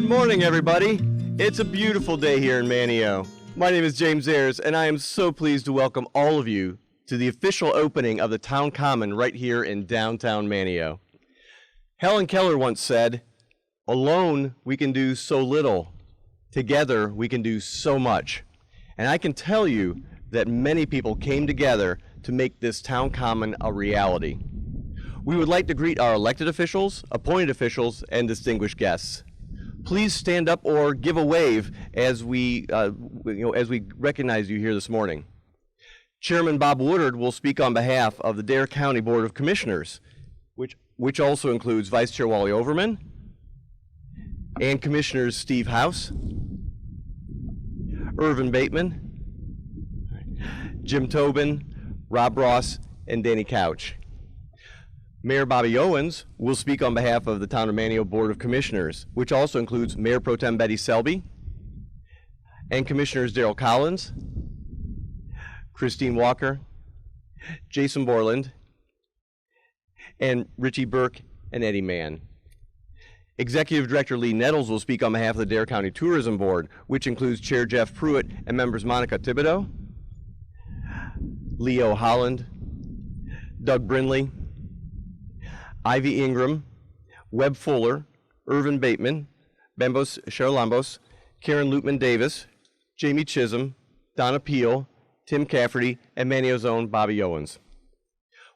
Good morning, everybody. It's a beautiful day here in Manteo. My name is James Ayers, and I am so pleased to welcome all of you to the official opening of the Town Common right here in downtown Manteo. Helen Keller once said, "Alone we can do so little. Together we can do so much." And I can tell you that many people came together to make this Town Common a reality. We would like to greet our elected officials, appointed officials, and distinguished guests. Please stand up or give a wave as we recognize you here this morning. Chairman Bob Woodard will speak on behalf of the Dare County Board of Commissioners, which also includes Vice Chair Wally Overman and Commissioners Steve House, Irvin Bateman, Jim Tobin, Rob Ross, and Danny Couch. Mayor Bobby Owens will speak on behalf of the Town of Manteo Board of Commissioners, which also includes Mayor Pro Tem Betty Selby and Commissioners Daryl Collins, Christine Walker, Jason Borland, and Richie Burke and Eddie Mann. Executive Director Lee Nettles will speak on behalf of the Dare County Tourism Board, which includes Chair Jeff Pruitt and members Monica Thibodeau, Leo Holland, Doug Brindley, Ivy Ingram, Webb Fuller, Irvin Bateman, Bambos Charalambos, Karen Lutman Davis, Jamie Chisholm, Donna Peel, Tim Cafferty, and Manteo's own Bobby Owens.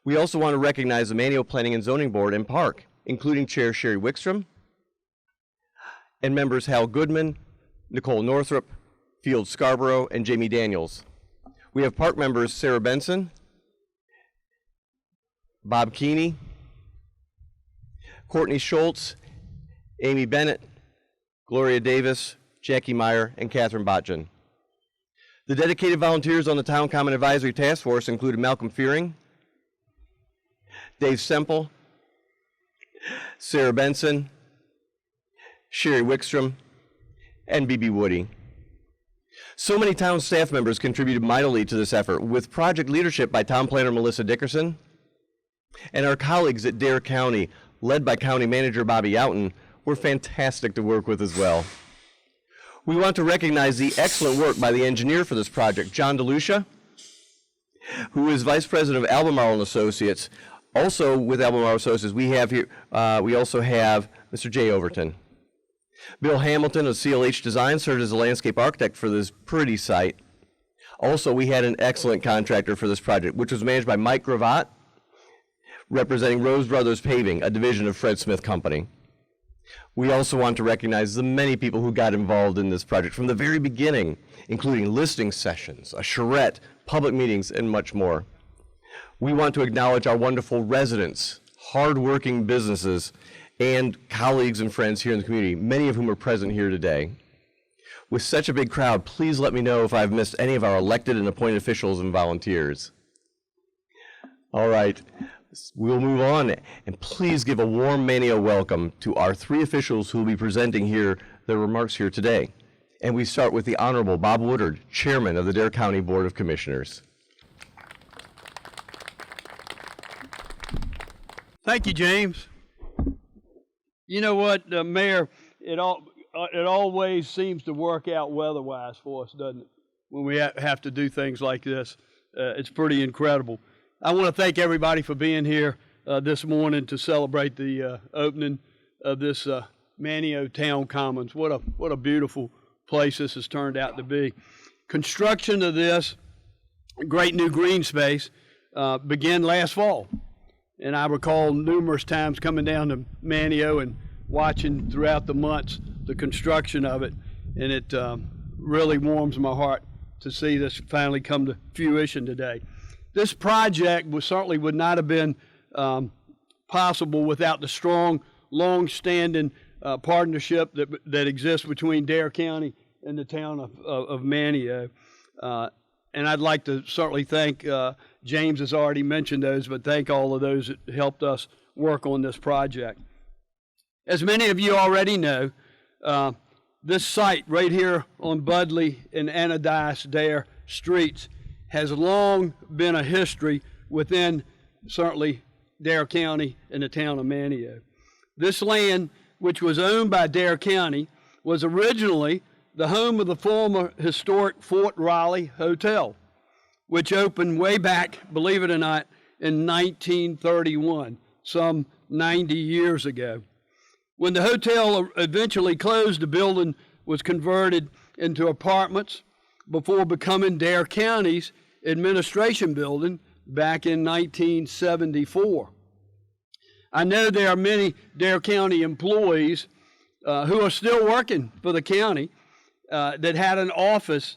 We also want to recognize the Manteo Planning and Zoning Board and Park, including Chair Sherry Wickstrom and members Hal Goodman, Nicole Northrup, Field Scarborough, and Jamie Daniels. We have park members Sarah Benson, Bob Keeney, Courtney Schultz, Amy Bennett, Gloria Davis, Jackie Meyer, and Catherine Botjan. The dedicated volunteers on the Town Common Advisory Task Force included Malcolm Fearing, Dave Semple, Sarah Benson, Sherry Wickstrom, and B.B. Woody. So many town staff members contributed mightily to this effort, with project leadership by town planner Melissa Dickerson, and our colleagues at Dare County, led by County Manager Bobby Outen, were fantastic to work with as well. We want to recognize the excellent work by the engineer for this project, John DeLucia, who is Vice President of Albemarle & Associates. Also with Albemarle Associates, we also have Mr. Jay Overton. Bill Hamilton of CLH Design served as a landscape architect for this pretty site. Also, we had an excellent contractor for this project, which was managed by Mike Gravatt, representing Rose Brothers Paving, a division of Fred Smith Company. We also want to recognize the many people who got involved in this project from the very beginning, including listening sessions, a charrette, public meetings, and much more. We want to acknowledge our wonderful residents, hardworking businesses, and colleagues and friends here in the community, many of whom are present here today. With such a big crowd, please let me know if I've missed any of our elected and appointed officials and volunteers. All right. We'll move on, and please give a warm Manteo welcome to our three officials who will be presenting here their remarks here today. And we start with the Honorable Bob Woodard, Chairman of the Dare County Board of Commissioners. Thank you, James. You know what, Mayor, it always seems to work out weather-wise for us, doesn't it? When we have to do things like this, it's pretty incredible. I want to thank everybody for being here this morning to celebrate the opening of this Manteo Town Commons. What a beautiful place this has turned out to be. Construction of this great new green space began last fall, and I recall numerous times coming down to Manteo and watching throughout the months the construction of it, and it really warms my heart to see this finally come to fruition today. This project certainly would not have been possible without the strong, long-standing partnership that exists between Dare County and the town of Manteo. And I'd like to certainly thank, James has already mentioned those, but thank all of those that helped us work on this project. As many of you already know, this site right here on Budley and Anadice Dare streets has long been a history within certainly Dare County and the town of Manteo. This land, which was owned by Dare County, was originally the home of the former historic Fort Riley Hotel, which opened way back, believe it or not, in 1931, some 90 years ago. When the hotel eventually closed, the building was converted into apartments before becoming Dare County's administration building back in 1974. I know there are many Dare County employees who are still working for the county that had an office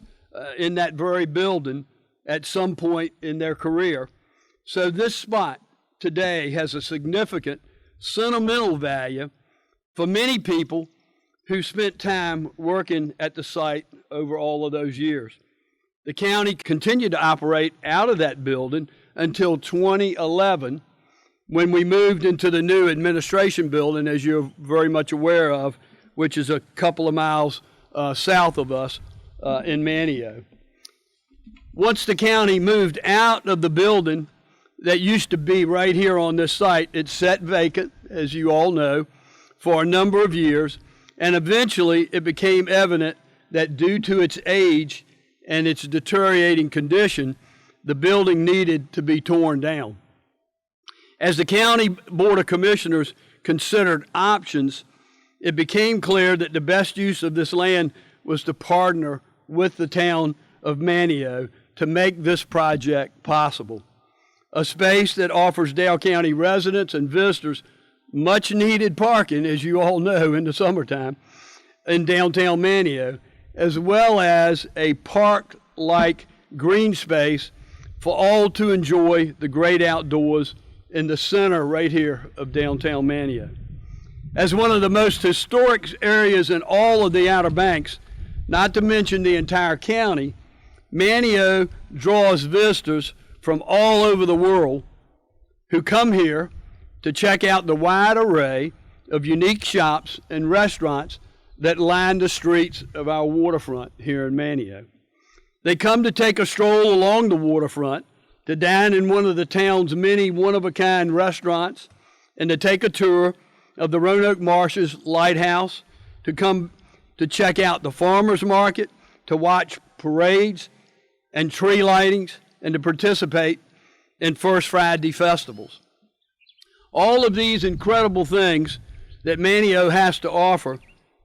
in that very building at some point in their career. So this spot today has a significant sentimental value for many people who spent time working at the site over all of those years. The county continued to operate out of that building until 2011, when we moved into the new administration building, as you're very much aware of, which is a couple of miles south of us in Manteo. Once the county moved out of the building that used to be right here on this site, it sat vacant, as you all know, for a number of years, and eventually it became evident that due to its age and its deteriorating condition, the building needed to be torn down. As the County Board of Commissioners considered options, it became clear that the best use of this land was to partner with the Town of Manteo to make this project possible. A space that offers Dale County residents and visitors much needed parking, as you all know, in the summertime in downtown Manteo, as well as a park-like green space for all to enjoy the great outdoors in the center right here of downtown Manteo. As one of the most historic areas in all of the Outer Banks, not to mention the entire county, Manteo draws visitors from all over the world who come here to check out the wide array of unique shops and restaurants that line the streets of our waterfront here in Manteo. They come to take a stroll along the waterfront, to dine in one of the town's many one-of-a-kind restaurants, and to take a tour of the Roanoke Marshes Lighthouse, to come to check out the farmers market, to watch parades and tree lightings, and to participate in First Friday festivals. All of these incredible things that Manteo has to offer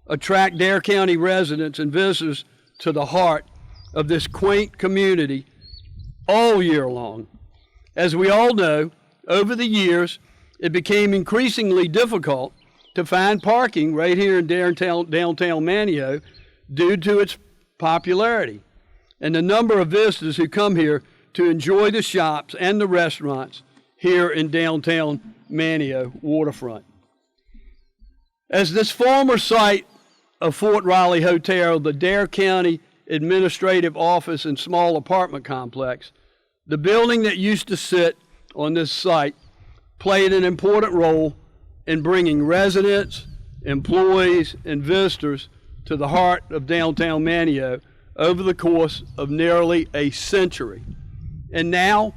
attract Dare County residents and visitors to the heart of this quaint community all year long. As we all know, over the years, it became increasingly difficult to find parking right here in downtown Manteo due to its popularity and the number of visitors who come here to enjoy the shops and the restaurants here in downtown Manteo waterfront. As this former site of Fort Riley Hotel, the Dare County Administrative Office and small apartment complex, the building that used to sit on this site played an important role in bringing residents, employees, and visitors to the heart of downtown Manteo over the course of nearly a century. And now,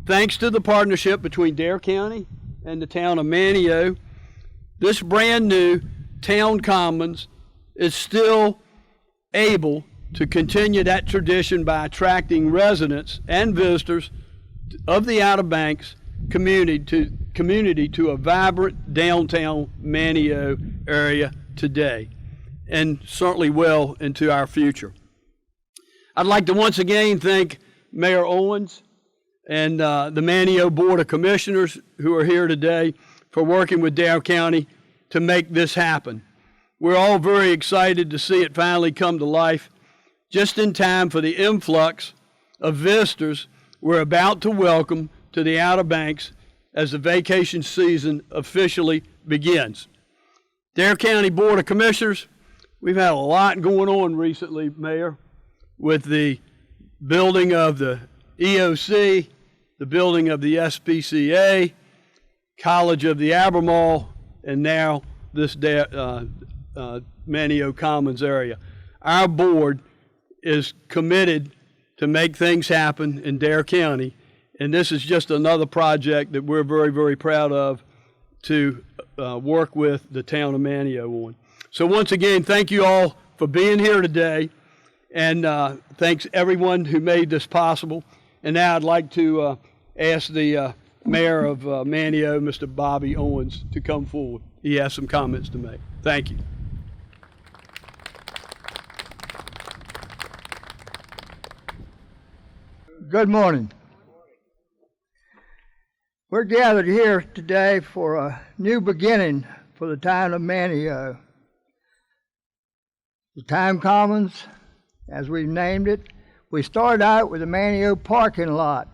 thanks to the partnership between Dare County and the town of Manteo, this brand new Town Commons is still able to continue that tradition by attracting residents and visitors of the Outer Banks community to a vibrant downtown Manteo area today, and certainly well into our future. I'd like to once again thank Mayor Owens and the Manteo Board of Commissioners who are here today for working with Dare County to make this happen. We're all very excited to see it finally come to life, just in time for the influx of visitors we're about to welcome to the Outer Banks as the vacation season officially begins. Dare County Board of Commissioners, we've had a lot going on recently, Mayor, with the building of the EOC, the building of the SPCA, College of the Albemarle, and now this Manteo Commons area. Our board is committed to make things happen in Dare County, and this is just another project that we're very, very proud of to work with the town of Manteo on. So once again, thank you all for being here today, and thanks everyone who made this possible. And now I'd like to ask the Mayor of Manteo, Mr. Bobby Owens, to come forward. He has some comments to make. Thank you. Good morning. We're gathered here today for a new beginning for the town of Manteo. The Town Commons, as we've named it, we started out with the Manteo parking lot.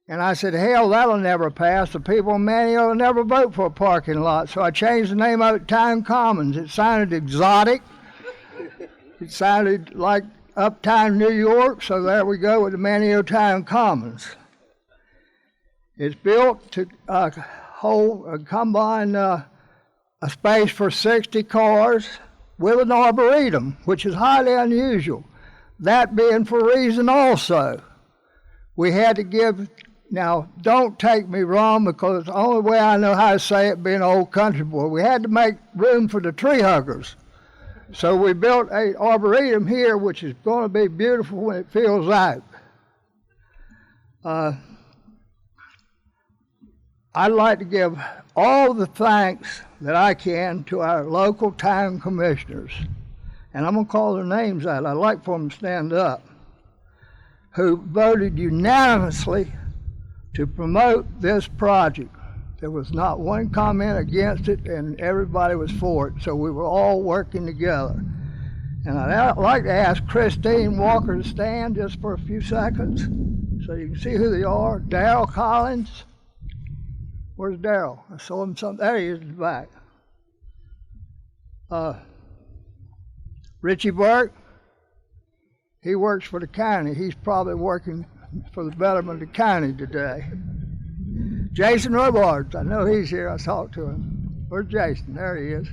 And I said, hell, that'll never pass. The people in Manteo will never vote for a parking lot. So I changed the name of it Town Commons. It sounded exotic. It sounded like uptown New York, so there we go with the Manteo Town Commons. It's built to combine a space for 60 cars with an arboretum, which is highly unusual. That being for a reason also. We had to give, now don't take me wrong, because the only way I know how to say it being an old country boy, we had to make room for the tree huggers. So we built an arboretum here, which is going to be beautiful when it fills out. I'd like to give all the thanks that I can to our local town commissioners, and I'm going to call their names out. I'd like for them to stand up, who voted unanimously to promote this project. There was not one comment against it, and everybody was for it, so we were all working together. And I'd like to ask Christine Walker to stand just for a few seconds so you can see who they are. Daryl Collins. Where's Daryl? I saw him something. There he is in the back. Richie Burke. He works for the county. He's probably working for the betterment of the county today. Jason Robards, I know he's here. I talked to him. Where's Jason? There he is.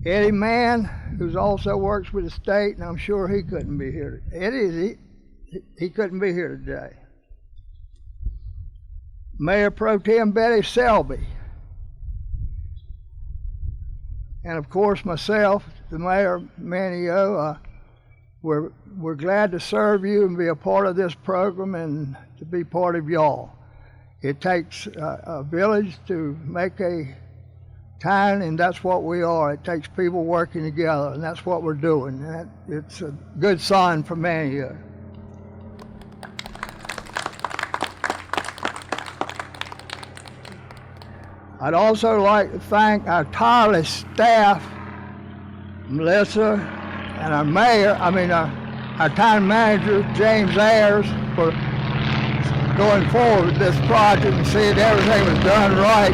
Eddie Mann, who also works with the state, and I'm sure he couldn't be here. Eddie, he couldn't be here today. Mayor Pro Tem Betty Selby. And of course myself, the Mayor of Manteo. We're glad to serve you and be a part of this program and to be part of y'all. It takes a village to make a town, and that's what we are. It takes people working together, and that's what we're doing. And it's a good sign for Manteo. I'd also like to thank our tireless staff, Melissa, and our mayor, our town manager, James Ayers, for going forward with this project and seeing everything was done right.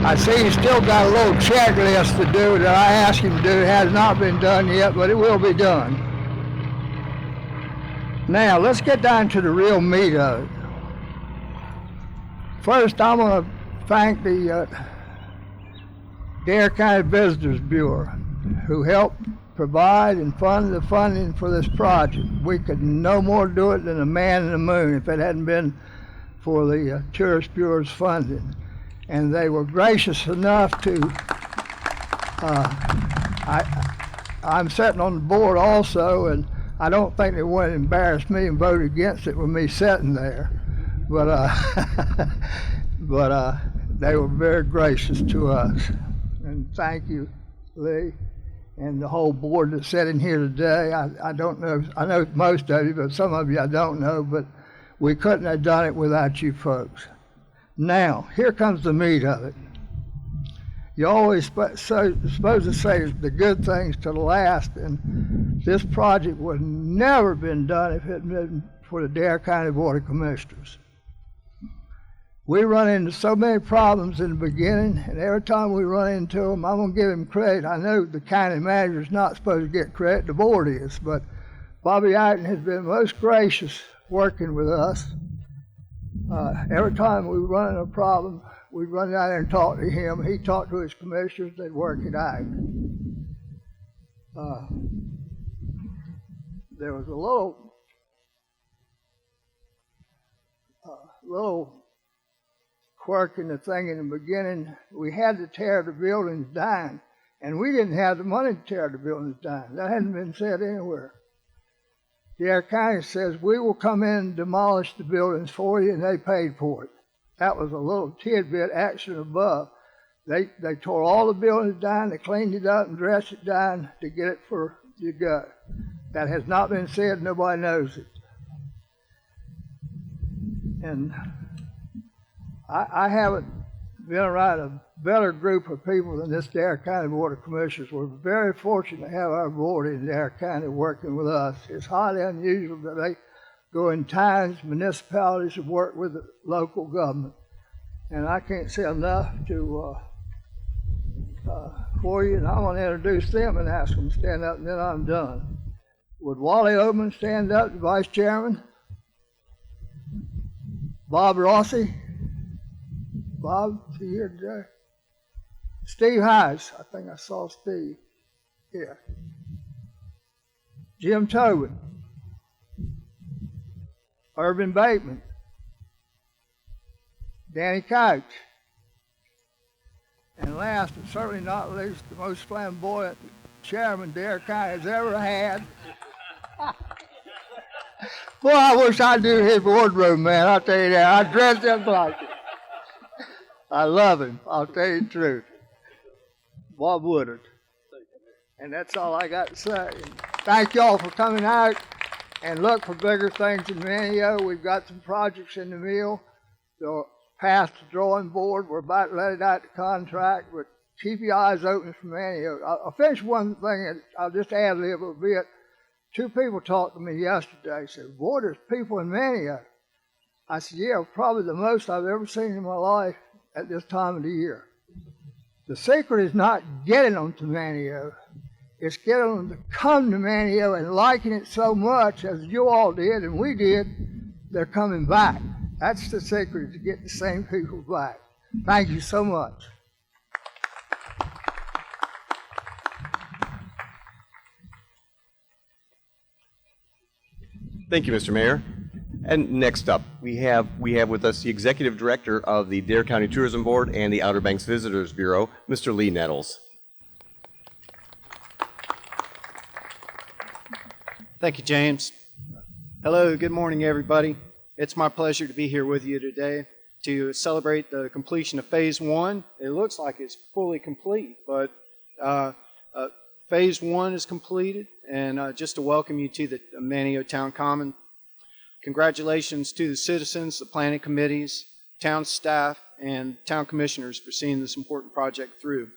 I see he's still got a little checklist to do that I asked him to do. It has not been done yet, but it will be done. Now, let's get down to the real meat of it. First, I'm going to thank the Dare County Visitors Bureau, who helped provide and fund the funding for this project. We could no more do it than a man in the moon if it hadn't been for the Tourist Bureau's funding. And they were gracious enough to, I'm sitting on the board also, and I don't think they would embarrass me and vote against it with me sitting there. But they were very gracious to us. And thank you, Lee, and the whole board that's sitting here today. I don't know, I know most of you, but some of you I don't know, but we couldn't have done it without you folks. Now, here comes the meat of it. You always supposed to say the good things to the last, and this project would never been done if it had been for the Dare County Board of Commissioners. We run into so many problems in the beginning, and every time we run into them, I'm going to give him credit. I know the county manager's not supposed to get credit, the board is, but Bobby Iton has been most gracious working with us. Every time we run into a problem, we run down there and talk to him. He talked to his commissioners, they'd work it out. There was a little quirk in the thing in the beginning. We had to tear the buildings down, And we didn't have the money to tear the buildings down. That hadn't been said anywhere. Dare County says, we will come in and demolish the buildings for you, and they paid for it. That was a little tidbit action above. They tore all the buildings down, they cleaned it up and dressed it down to get it for you to go. That has not been said, nobody knows it. And I haven't been around a better group of people than this Dare County Board of Commissioners. We're very fortunate to have our board in Dare County working with us. It's highly unusual that they go in towns, municipalities, and work with the local government. And I can't say enough to for you, and I'm going to introduce them and ask them to stand up, and then I'm done. Would Wally Oman stand up, the Vice Chairman? Bob Rossi? Bob, is he here today? Steve Hines, I think I saw Steve. Yeah. Jim Tobin. Irvin Bateman. Danny Couch. And last, but certainly not least, the most flamboyant chairman Dare County has ever had. Boy, I wish I knew his boardroom, man. I'll tell you that. I dressed him like it. I love him. I'll tell you the truth. Bob Woodard. And that's all I got to say. And thank y'all for coming out and look for bigger things in Manteo. We've got some projects in the mill. They'll pass the drawing board. We're about to let it out to contract, but keep your eyes open for Manteo. I'll finish one thing, and I'll just ad-lib a bit. Two people talked to me yesterday. Said, boy, there's people in Manteo. I said, yeah, probably the most I've ever seen in my life at this time of the year. The secret is not getting them to Manteo. It's getting them to come to Manteo and liking it so much, as you all did and we did, they're coming back. That's the secret, to get the same people back. Thank you so much. Thank you, Mr. Mayor. And next up, we have with us the Executive Director of the Dare County Tourism Board and the Outer Banks Visitors Bureau, Mr. Lee Nettles. Thank you, James. Hello, good morning, everybody. It's my pleasure to be here with you today to celebrate the completion of Phase 1. It looks like it's fully complete, but Phase 1 is completed, and just to welcome you to the Manteo Town Common. Congratulations to the citizens, the planning committees, town staff, and town commissioners for seeing this important project through.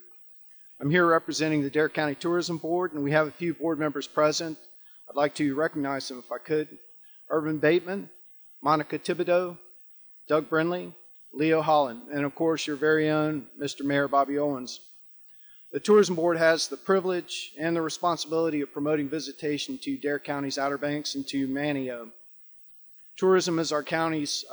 I'm here representing the Dare County Tourism Board, and we have a few board members present. I'd like to recognize them if I could. Irvin Bateman, Monica Thibodeau, Doug Brindley, Leo Holland, and of course your very own Mr. Mayor Bobby Owens. The Tourism Board has the privilege and the responsibility of promoting visitation to Dare County's Outer Banks and to Manteo. Tourism is our county's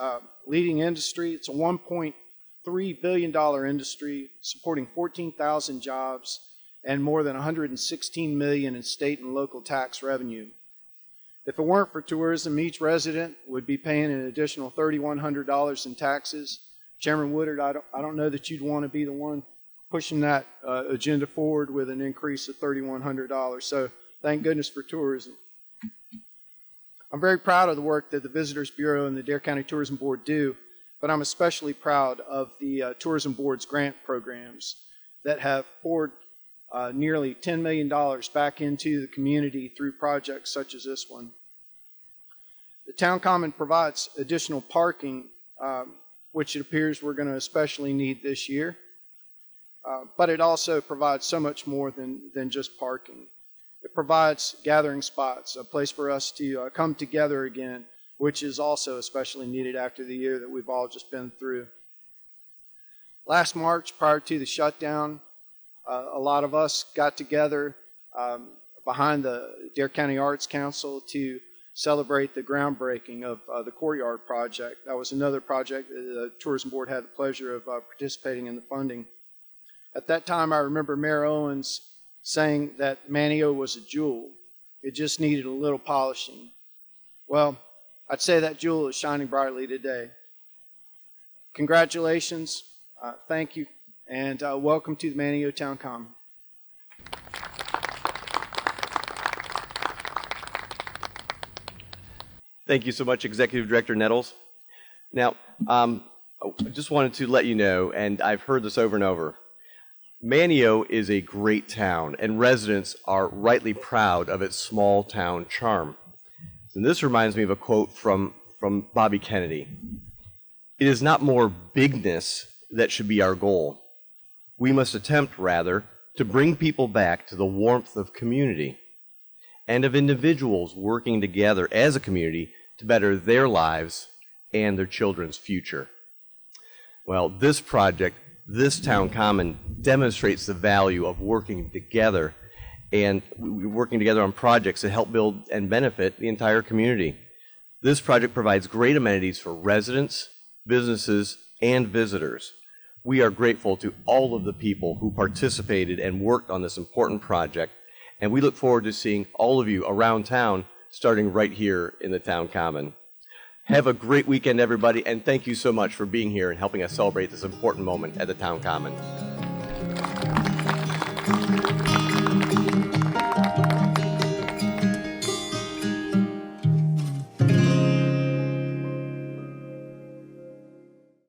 leading industry. It's a $1.3 billion industry supporting 14,000 jobs and more than $116 million in state and local tax revenue. If it weren't for tourism, each resident would be paying an additional $3,100 in taxes. Chairman Woodard, I don't know that you'd want to be the one pushing that agenda forward with an increase of $3,100. So thank goodness for tourism. I'm very proud of the work that the Visitors Bureau and the Dare County Tourism Board do, but I'm especially proud of the Tourism Board's grant programs that have poured nearly $10 million back into the community through projects such as this one. The Town Common provides additional parking, which it appears we're going to especially need this year. But it also provides so much more than just parking. It provides gathering spots, a place for us to come together again, which is also especially needed after the year that we've all just been through. Last March, prior to the shutdown, a lot of us got together behind the Dare County Arts Council to celebrate the groundbreaking of the Courtyard project. That was another project that the Tourism Board had the pleasure of participating in the funding. At that time, I remember Mayor Owens saying that Manteo was a jewel. It just needed a little polishing. Well, I'd say that jewel is shining brightly today. Congratulations, thank you, and welcome to the Manteo Town Common. Thank you so much, Executive Director Nettles. Now, I just wanted to let you know, and I've heard this over and over, Manteo is a great town, and residents are rightly proud of its small town charm. And this reminds me of a quote from Bobby Kennedy. It is not more bigness that should be our goal. We must attempt, rather, to bring people back to the warmth of community and of individuals working together as a community to better their lives and their children's future. Well, this project, this Town Common, demonstrates the value of working together and working together on projects that help build and benefit the entire community. This project provides great amenities for residents, businesses, and visitors. We are grateful to all of the people who participated and worked on this important project, and we look forward to seeing all of you around town starting right here in the Town Common. Have a great weekend, everybody, and thank you so much for being here and helping us celebrate this important moment at the Town Common.